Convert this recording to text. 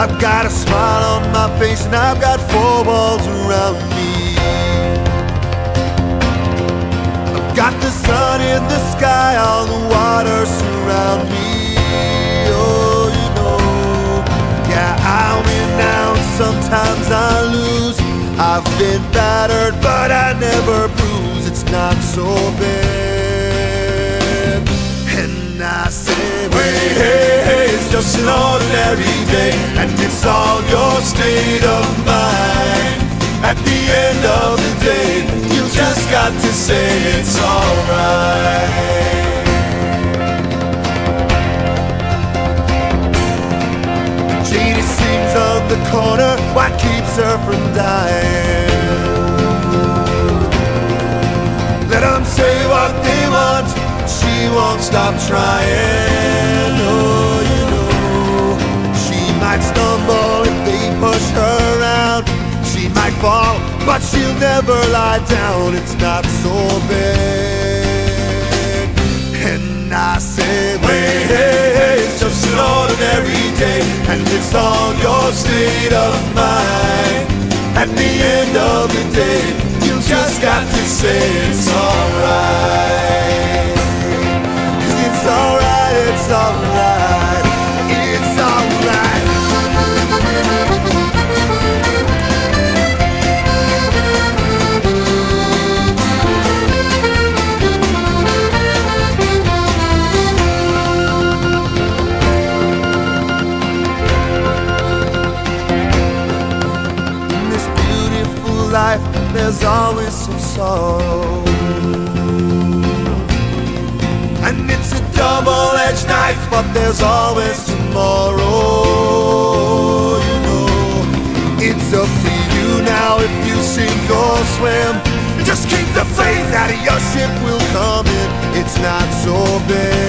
I've got a smile on my face and I've got four walls around me. I've got the sun in the sky, all the water surround me. Oh, you know, yeah, I win now and sometimes I lose. I've been battered but I never bruise. It's not so bad. And I say, wait, hey, hey, it's just an ordinary day, and it's all your state of mind. At the end of the day, you just got to say it's alright. Janie sings on the corner, what keeps her from dying? Let them say what they want, she won't stop trying. Oh, you know, she might stumble if they push her around. She might fall, but she'll never lie down. It's not so bad. And I say, wait, hey, hey, it's just an ordinary day, and it's all your state of mind. At the end of the day, you just got to say it's alright. It's alright, it's alright, it's alright. In this beautiful life, there's always some sorrow, and it's a double-edged knife, but there's always tomorrow. You know, it's up to you now if you sink or swim. Just keep the faith that your ship will come in. It's not so bad.